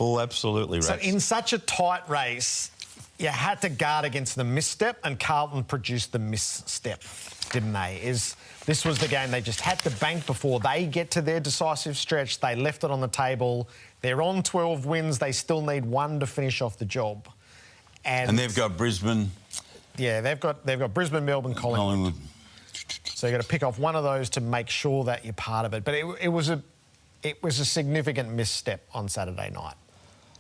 Absolutely right. So in such a tight race, you had to guard against the misstep, and Carlton produced the misstep, didn't they? This was the game they just had to bank before they get to their decisive stretch. They left it on the table. They're on 12 wins. They still need one to finish off the job. And they've got Brisbane. Yeah, they've got Brisbane, Melbourne, Collingwood. So you've got to pick off one of those to make sure that you're part of it. But it was a significant misstep on Saturday night.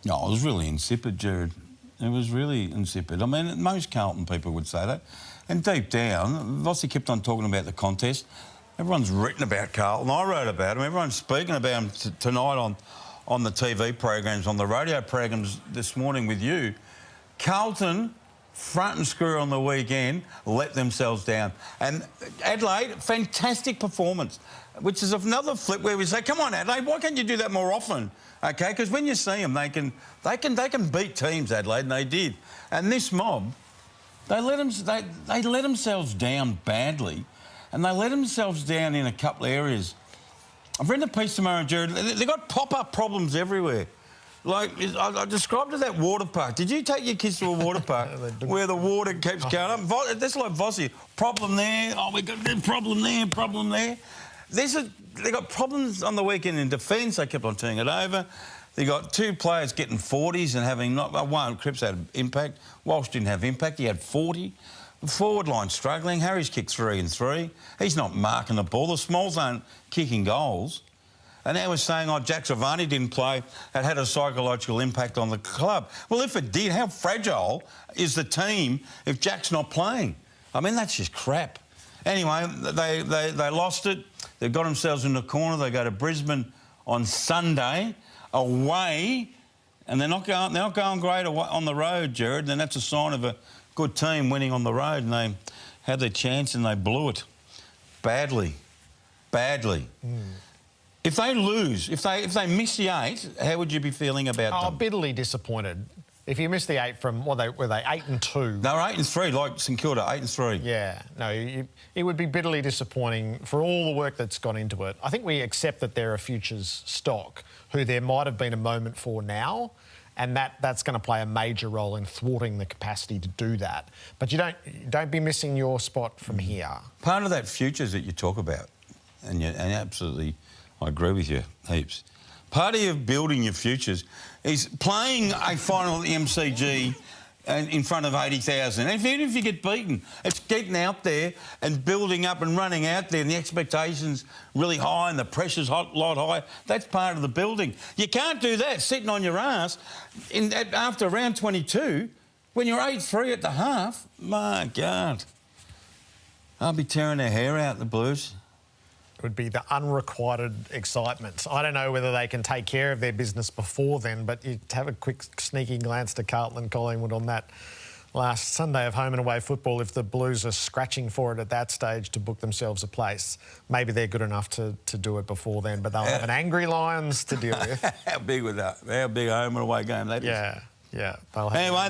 No, it was really insipid, Jared. It was really insipid. I mean, most Carlton people would say that. And deep down, Vossi kept on talking about the contest. Everyone's written about Carlton. I wrote about him. Everyone's speaking about him tonight on the TV programs, on the radio programs this morning with you. Carlton, front and screw on the weekend, let themselves down. And Adelaide, fantastic performance, which is another flip where we say, come on, Adelaide, why can't you do that more often? OK, because when you see them, they can beat teams, Adelaide, and they did. And this mob, they let themselves down badly, and they let themselves down in a couple of areas. I've read the piece tomorrow, Jared. They've got pop-up problems everywhere. Like, I described it that water park. Did you take your kids to a water park where the water keeps going up? That's like Vossi. Problem there. Oh, we've got a problem there, problem there. They got problems on the weekend in defence. They kept on turning it over. They got two players getting 40s and having one. Cripps had impact. Walsh didn't have impact. He had 40. The forward line struggling. Harry's kicked 3 and 3. He's not marking the ball. The Smalls aren't kicking goals. And now we're saying, oh, Jack Savani didn't play. It had a psychological impact on the club. Well, if it did, how fragile is the team if Jack's not playing? I mean, that's just crap. Anyway, they lost it. They got themselves in the corner. They go to Brisbane on Sunday, away, and they're not going great on the road, Jared. And that's a sign of a good team winning on the road. And they had their chance and they blew it badly. Badly. If they lose, if they miss the 8, how would you be feeling about them? Bitterly disappointed. If you missed the 8 from, were they 8 and 2? They were 8 and 3, like St Kilda, 8 and 3. Yeah, no, it would be bitterly disappointing for all the work that's gone into it. I think we accept that they're a futures stock, who there might have been a moment for now, and that's going to play a major role in thwarting the capacity to do that. But you don't be missing your spot from here. Part of that futures that you talk about, and absolutely, I agree with you heaps. Part of your building your futures is playing a final at the MCG in front of 80,000. Even if you get beaten, it's getting out there and building up and running out there, and the expectations really high and the pressure's a lot higher. That's part of the building. You can't do that sitting on your ass after round 22 when you're 8-3 at the half. My God. I'll be tearing their hair out, the Blues. Would be the unrequited excitement. I don't know whether they can take care of their business before then, but you have a quick sneaky glance to Carlton and Collingwood on that last Sunday of home and away football. If the Blues are scratching for it at that stage to book themselves a place, maybe they're good enough to do it before then, but they'll have an angry Lions to deal with. How big was that? How big a home and away game that is? Yeah. They'll have anyway,